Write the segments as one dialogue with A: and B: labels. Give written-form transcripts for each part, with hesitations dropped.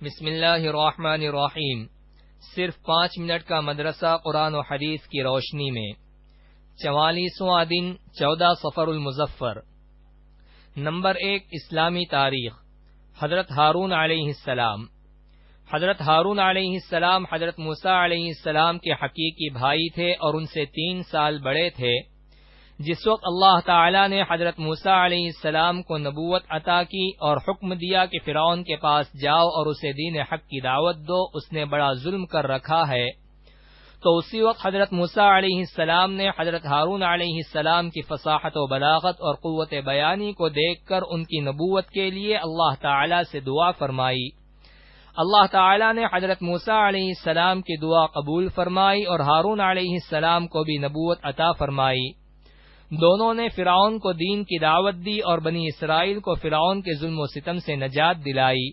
A: بسم اللہ الرحمن الرحیم۔ صرف 5 منٹ کا مدرسہ قرآن و حدیث کی روشنی میں 44واں دن 14 صفر المظفر۔ نمبر 1 اسلامی تاریخ۔ حضرت ہارون علیہ السلام۔ حضرت ہارون علیہ السلام حضرت موسیٰ علیہ السلام کے حقیقی بھائی تھے اور ان سے 3 سال بڑے تھے۔ جس وقت اللہ تعالی نے حضرت موسیٰ علیہ السلام کو نبوت عطا کی اور حکم دیا کہ فرعون کے پاس جاؤ اور اسے دین حق کی دعوت دو، اس نے بڑا ظلم کر رکھا ہے، تو اسی وقت حضرت موسیٰ علیہ السلام نے حضرت ہارون علیہ السلام کی فصاحت و بلاغت اور قوت بیانی کو دیکھ کر ان کی نبوت کے لیے اللہ تعالی سے دعا فرمائی۔ اللہ تعالی نے حضرت موسیٰ علیہ السلام کی دعا قبول فرمائی اور ہارون علیہ السلام کو بھی نبوت عطا فرمائی۔ دونوں نے فرعون کو دین کی دعوت دی اور بنی اسرائیل کو فرعون کے ظلم و ستم سے نجات دلائی۔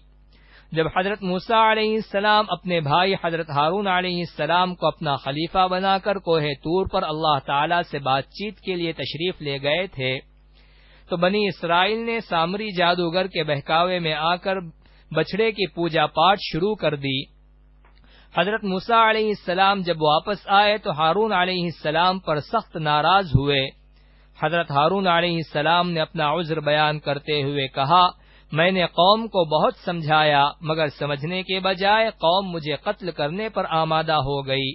A: جب حضرت موسیٰ علیہ السلام اپنے بھائی حضرت ہارون علیہ السلام کو اپنا خلیفہ بنا کر کوہ طور پر اللہ تعالی سے بات چیت کے لیے تشریف لے گئے تھے، تو بنی اسرائیل نے سامری جادوگر کے بہکاوے میں آ کر بچھڑے کی پوجا پاٹ شروع کر دی۔ حضرت موسیٰ علیہ السلام جب واپس آئے تو ہارون علیہ السلام پر سخت ناراض ہوئے۔ حضرت ہارون علیہ السلام نے اپنا عذر بیان کرتے ہوئے کہا، میں نے قوم کو بہت سمجھایا مگر سمجھنے کے بجائے قوم مجھے قتل کرنے پر آمادہ ہو گئی۔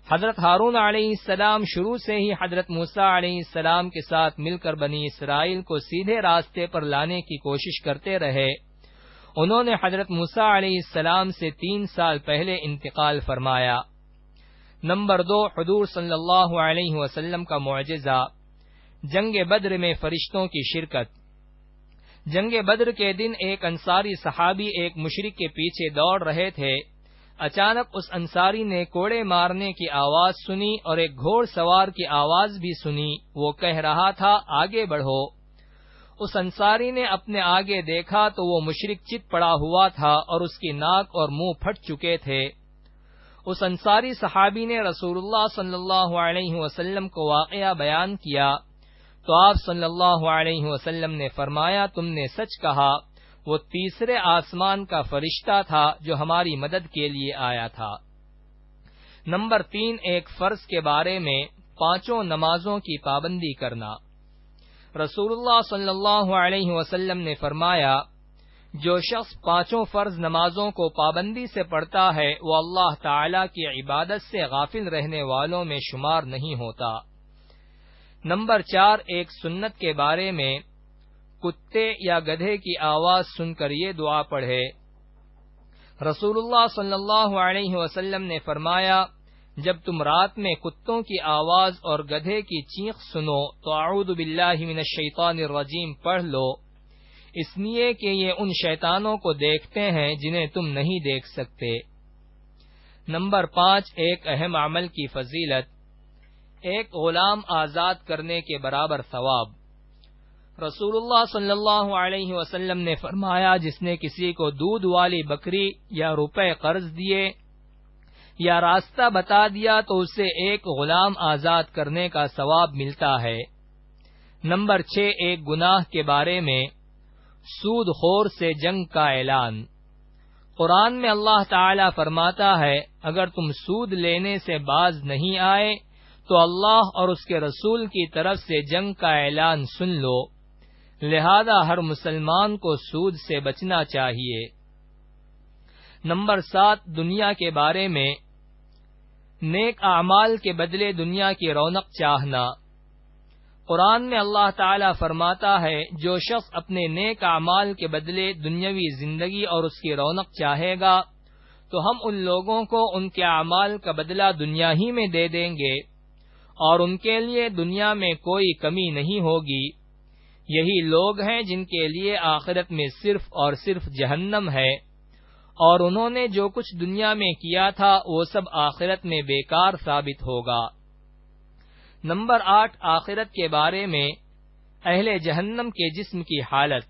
A: حضرت ہارون علیہ السلام شروع سے ہی حضرت موسیٰ علیہ السلام کے ساتھ مل کر بنی اسرائیل کو سیدھے راستے پر لانے کی کوشش کرتے رہے۔ انہوں نے حضرت موسیٰ علیہ السلام سے 3 سال پہلے انتقال فرمایا۔ نمبر 2 حضور صلی اللہ علیہ وسلم کا معجزہ۔ جنگ بدر میں فرشتوں کی شرکت۔ جنگ بدر کے دن ایک انصاری صحابی ایک مشرک کے پیچھے دوڑ رہے تھے۔ اچانک اس انصاری نے کوڑے مارنے کی آواز سنی اور ایک گھوڑ سوار کی آواز بھی سنی۔ وہ کہہ رہا تھا، آگے بڑھو۔ اس انصاری نے اپنے آگے دیکھا تو وہ مشرک چت پڑا ہوا تھا اور اس کی ناک اور منہ پھٹ چکے تھے۔ اس انصاری صحابی نے رسول اللہ صلی اللہ علیہ وسلم کو واقعہ بیان کیا تو آپ صلی اللہ علیہ وسلم نے فرمایا، تم نے سچ کہا، وہ تیسرے آسمان کا فرشتہ تھا جو ہماری مدد کے لیے آیا تھا۔ نمبر 3 ایک فرض کے بارے میں 5 نمازوں کی پابندی کرنا۔ رسول اللہ صلی اللہ علیہ وسلم نے فرمایا، جو شخص 5 فرض نمازوں کو پابندی سے پڑھتا ہے وہ اللہ تعالی کی عبادت سے غافل رہنے والوں میں شمار نہیں ہوتا۔ نمبر 4 ایک سنت کے بارے میں، کتے یا گدھے کی آواز سن کر یہ دعا پڑھے۔ رسول اللہ صلی اللہ علیہ وسلم نے فرمایا، جب تم رات میں کتوں کی آواز اور گدھے کی چیخ سنو تو اعوذ باللہ من الشیطان الرجیم پڑھ لو، اس لیے کہ یہ ان شیطانوں کو دیکھتے ہیں جنہیں تم نہیں دیکھ سکتے۔ نمبر 5 ایک اہم عمل کی فضیلت، ایک غلام آزاد کرنے کے برابر ثواب۔ رسول اللہ صلی اللہ علیہ وسلم نے فرمایا، جس نے کسی کو دودھ والی بکری یا روپے قرض دیے یا راستہ بتا دیا تو اسے ایک غلام آزاد کرنے کا ثواب ملتا ہے۔ نمبر 6 ایک گناہ کے بارے میں، سود خور سے جنگ کا اعلان۔ قرآن میں اللہ تعالی فرماتا ہے، اگر تم سود لینے سے باز نہیں آئے تو اللہ اور اس کے رسول کی طرف سے جنگ کا اعلان سن لو، لہذا ہر مسلمان کو سود سے بچنا چاہیے۔ نمبر 7 دنیا کے بارے میں، نیک اعمال کے بدلے دنیا کی رونق چاہنا۔ قرآن میں اللہ تعالی فرماتا ہے، جو شخص اپنے نیک اعمال کے بدلے دنیاوی زندگی اور اس کی رونق چاہے گا تو ہم ان لوگوں کو ان کے اعمال کا بدلہ دنیا ہی میں دے دیں گے اور ان کے لیے دنیا میں کوئی کمی نہیں ہوگی۔ یہی لوگ ہیں جن کے لیے آخرت میں صرف اور صرف جہنم ہے، اور انہوں نے جو کچھ دنیا میں کیا تھا وہ سب آخرت میں بیکار ثابت ہوگا۔ نمبر 8 آخرت کے بارے میں، اہل جہنم کے جسم کی حالت۔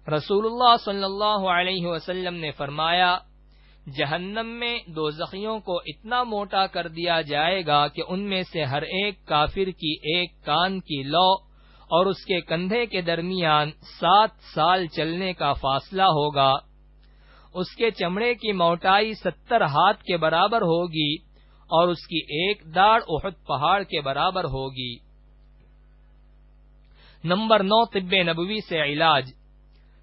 A: رسول اللہ صلی اللہ علیہ وسلم نے فرمایا، جہنم میں دوزخیوں کو اتنا موٹا کر دیا جائے گا کہ ان میں سے ہر ایک کافر کی ایک کان کی لو اور اس کے کندھے کے درمیان 7 سال چلنے کا فاصلہ ہوگا۔ اس کے چمڑے کی موٹائی 70 ہاتھ کے برابر ہوگی اور اس کی ایک داڑھ احد پہاڑ کے برابر ہوگی۔ نمبر 9، طب نبوی سے علاج،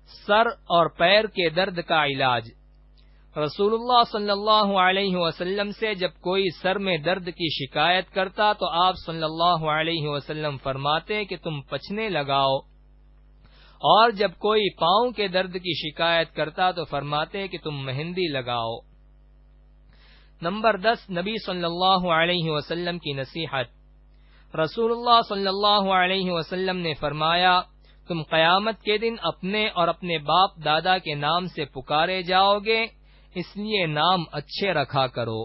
A: سر اور پیر کے درد کا علاج۔ رسول اللہ صلی اللہ علیہ وسلم سے جب کوئی سر میں درد کی شکایت کرتا تو آپ صلی اللہ علیہ وسلم فرماتے کہ تم پچھنے لگاؤ، اور جب کوئی پاؤں کے درد کی شکایت کرتا تو فرماتے کہ تم مہندی لگاؤ۔ نمبر 10، نبی صلی اللہ علیہ وسلم کی نصیحت۔ رسول اللہ صلی اللہ علیہ وسلم نے فرمایا، تم قیامت کے دن اپنے اور اپنے باپ دادا کے نام سے پکارے جاؤ گے، اس لیے نام اچھے رکھا کرو۔